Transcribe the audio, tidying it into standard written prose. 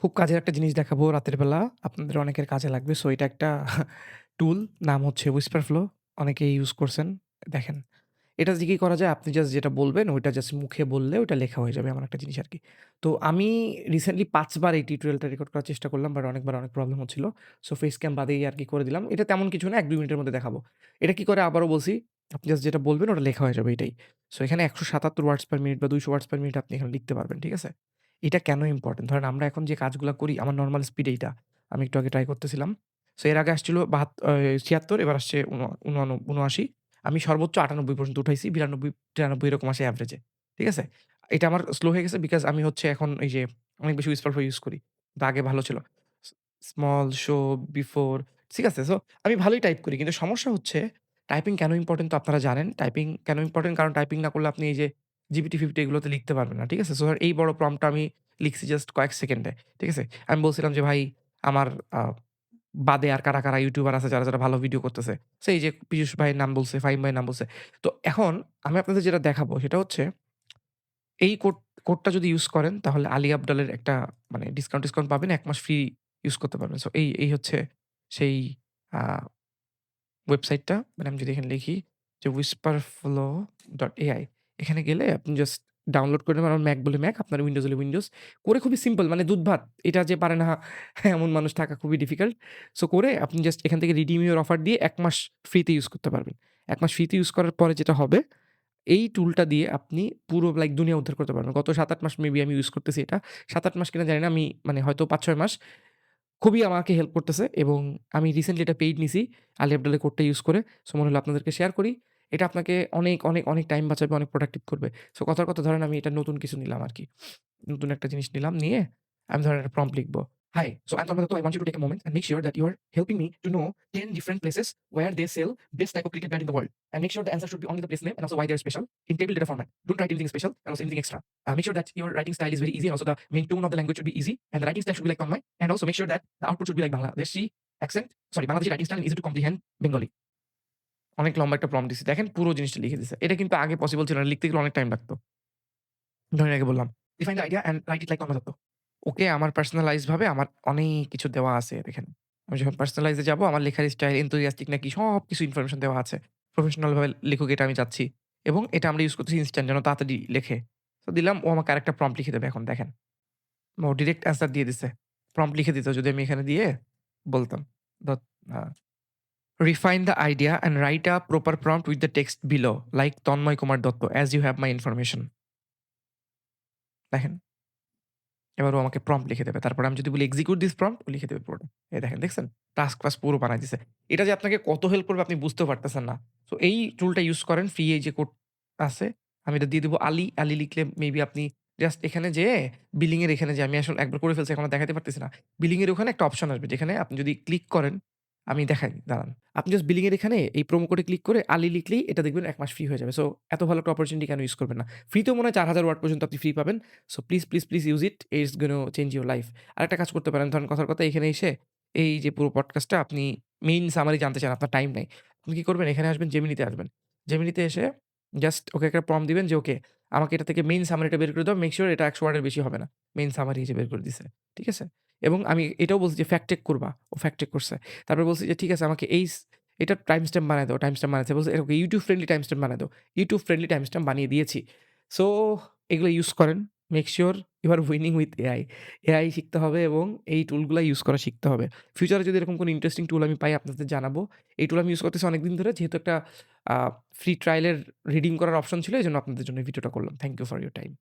খুব কাজের একটা জিনিস দেখাবো রাতের বেলা। আপনাদের অনেকের কাজে লাগবে। সো এটা একটা টুল নাম হচ্ছে Whisper Flow। অনেকেই ইউজ করছেন। দেখেন, এটা দিয়ে কি করা যায়? আপনি জাস্ট যেটা বলবেন ওইটা জাস্ট মুখে বললে ওইটা লেখা হয়ে যাবে এমন একটা জিনিস আরকি। তো আমি রিসেন্টলি ৫ বার এই টিউটোরিয়ালটা রেকর্ড করার চেষ্টা করলাম বাট অনেকবার অনেক প্রবলেম হচ্ছিল। সো ফেস ক্যাম বাদেই আরকি করে দিলাম। এটা তেমন কিছু না ১-২ মিনিটের মধ্যে দেখাবো। এটা কি করে আবারও বলছি, আপনি জাস্ট যেটা বলবেন ওটা লেখা হয়ে যাবে এটাই। সো এখানে ১৭৭ ওয়ার্ডস পার মিনিট বা ২০০ ওয়ার্ডস পার মিনিট আপনি এখানে লিখতে পারবেন। ঠিক আছে? এটা কেন ইম্পোর্টেন্ট? ধরেন আমরা এখন যে কাজগুলা করি আমার নরমাল স্পিড এইটা। আমি একটু আগে ট্রাই করতেছিলাম। সো এর আগে আসছিল ৭৬ এবার আসছে ৭৯। আমি সর্বোচ্চ ৯৮ পর্যন্ত উঠাইছি। ৯২-৯৩ এরকম আসে এভারেজে। ঠিক আছে? এটা আমার স্লো হয়ে গেছে বিকজ আমি হচ্ছে এখন এই যে অনেক বেশি Whisper Flow ইউজ করি। তো আগে ভালো ছিল। স স্মল, শো, বিফোর ঠিক আছে? সো আমি ভালোই টাইপ করি। কিন্তু সমস্যা হচ্ছে টাইপিং কেন ইম্পোর্টেন্ট তো আপনারা জানেন। টাইপিং কেন ইম্পোর্টেন্ট? কারণ টাইপিং না করলে আপনি এই যে GPT-50 এগুলোতে লিখতে পারবেন না। ঠিক আছে? সো এই বড় প্রম্পটটা আমি লিখছি জাস্ট কয়েক সেকেন্ডে। ঠিক আছে? আমি বলছিলাম যে, "ভাই আমার বাদে আর কারা ইউটিউবার আছে যারা ভালো ভিডিও করতেছে?" সো এই যে পীযূষ ভাইয়ের নাম বলছে, ফাহিম ভাইয়ের নাম বলছে। তো এখন আমি আপনাদের যেটা দেখাবো সেটা হচ্ছে এই কোডটা যদি ইউজ করেন তাহলে আলী আব্দালের একটা মানে ডিসকাউন্ট পাবেন। ১ মাস ফ্রি ইউজ করতে পারবেন। সো এই হচ্ছে সেই আ ওয়েবসাইটটা মানে আমি যদি এখানে লিখি যে whisperflow.ai এখানে গেলে আপনি জাস্ট ডাউনলোড করে নেবেন। আমার ম্যাক বলে ম্যাক, আপনার উইন্ডোজ হলে উইন্ডোজ। করে খুবই সিম্পল মানে দুধ-ভাত। এটা যে পারে না এমন মানুষ থাকা খুবই ডিফিকাল্ট। সো করে আপনি জাস্ট এখান থেকে রিডিম ইউর অফার দিয়ে ১ মাস ফ্রিতে ইউজ করতে পারবেন। ১ মাস ফ্রিতে ইউজ করার পরে যেটা হবে, এই টুলটা দিয়ে আপনি পুরো লাইক দুনিয়া উদ্ধার করতে পারবেন। গত ৭-৮ মাস মেবি আমি ইউজ করতেছি এটা। ৭-৮ মাস কিনা জানি না। আমি মানে হয়তো ৫-৬ মাস খুবই আমাকে হেল্প করতেছে এবং আমি রিসেন্টলি এটা পেইড নিছি আলী আব্দালের কোডটা ইউজ করে। সো মনে হলো আপনাদেরকে শেয়ার করি। এটা আপনাকে অনেক টাইম বাঁচাবে, অনেক প্রোডাক্টিভ করবে। সো কথার কথা ধরেন আমি এটা নতুন কিছু নিলাম আরকি। নতুন একটা জিনিস নিলাম, নিয়ে আমি ধরেন একটা প্রম্পট লিখব। "Hi, so Anton Bhagatto, I want you to take a moment and make sure that you are helping me to know 10 different places where they sell this type of cricket bat in the world. And make sure the answer should be only the place name and also why they are special in table data format. Don't write anything special and also anything extra. Make sure that your writing style is very easy and also the main tone of the language should be easy and the writing style should be like Tanmay and also make sure that the output should be like Bangladeshi accent, sorry, Bangladeshi writing style and easy to comprehend Bengali." অনেক লম্বা একটা prompt দিছি। দেখেন পুরো জিনিসটা লিখে দিছে। এটা কিন্তু আগে পসিবল ছিল না। লিখতে গেলে অনেক টাইম লাগতো। ধরেন আগে বললাম, "Define the idea and write it like Tanmoy Dutta." ওকে আমার পার্সোনালাইজড ভাবে আমার অনেক কিছু দেওয়া আছে এখানে। আমি যখন পার্সোনালাইজ এ যাবো আমার লেখার স্টাইল, enthusiastic নাকি সবকিছু ইনফরমেশন দেওয়া আছে। প্রফেশনাল ভাবে লিখুক এটা আমি চাচ্ছি। এবং এটা আমরা ইউজ করতেছি ইনস্ট্যান্ট যেন তাড়াতাড়ি লেখে। তো দিলাম ও আমাকে আরেকটা প্রম্পট লিখে দেবে এখন দেখেন। ও ডিরেক্ট অ্যান্সার দিয়ে দিছে। প্রম্পট লিখে দিত যদি আমি এখানে দিয়ে বলতাম। দত আ "Refine the idea and write a proper prompt with the text below like Tanmoy Kumar Dutta as you have my information." দেখেন। এবার ও আমাকে প্রম্পট লিখে দেবে। তারপরে আমি যদি বলি এক্সিকিউট দিস প্রম্পট ও লিখে দেবে পুরোটা। এই দেখেন দেখছেন? টাস্ক ফাস্ক পুরো বানায় দিছে। এটা যে আপনাকে কত হেল্প করবে আপনি বুঝতেও পারতেছেন না। সো এই টুলটা ইউজ করেন ফ্রি এই যে কোড আছে। আমি এটা দিয়ে দিব আলী। আলী লিখলে মেবি আপনি জাস্ট এখানে যেয়ে বিলিং এর এখানে যেয়ে আমি আসলে একবার করে ফেলছি এখন আর দেখাতে পারতেছি না। বিলিং এর ওখানে একটা অপশন আসবে যেখানে আপনি যদি ক্লিক করেন আমি দেখাই দাঁড়ান। আপনি জাস্ট বিলিং এর এখানে এই প্রোমো কোডে ক্লিক করে আলী লিখলেই এটা দেখবেন ১ মাস ফ্রি হয়ে যাবে। সো এত ভালো একটা অপরচুনিটি কেন ইউজ করবেন না? ফ্রিতেও মনে হয় ৪,০০০ ওয়ার্ড পর্যন্ত আপনি ফ্রি পাবেন। So please use it. It's gonna change your life. আরেকটা কাজ করতে পারেন ধরেন কথার কথা এখানে এসে এই যে পুরো পডকাস্টটা আপনি মেইন সামারি জানতে চান, আপনার টাইম নাই। আপনি কি করবেন? এখানে আসবেন জেমিনিতে আসবেন। জেমিনিতে এসে জাস্ট ওকে একটা প্রম্পট দিবেন যে, "ওকে আমাকে এটা থেকে মেইন সামারিটা বের করে দাও। মেক সিউর এটা ১০০ ওয়ার্ডের বেশি হবে না।" মেইন সামারি হিসেবে বের করে দিছে। ঠিক আছে? এবং আমি এটাও বলছি যে, "ফ্যাক্ট চেক করবা।" ও ফ্যাক্ট চেক করছে। তারপর বলছি যে, "ঠিক আছে আমাকে এটার টাইম স্ট্যাম্প বানায় দাও।" টাইম স্ট্যাম্প বানাইছে। বলছে, "ওকে YouTube ফ্রেন্ডলি টাইম স্ট্যাম্প বানায় দাও।" YouTube ফ্রেন্ডলি টাইম স্ট্যাম্প বানিয়ে দিয়েছি। সো এগুলো ইউজ করেন। Make sure you are winning with AI. AI শিখতে হবে এবং এই টুলগুলা ইউজ করা শিখতে হবে। ফিউচারে যদি এরকম কোনো ইন্টারেস্টিং টুল আমি পাই আপনাদের জানাবো। এই টুল আমি ইউজ করতেছি অনেকদিন ধরে। যেহেতু একটা আ ফ্রি ট্রায়াল এর রিডিম করার অপশন ছিল এজন্য আপনাদের জন্য এই ভিডিওটা করলাম। Thank you for your time.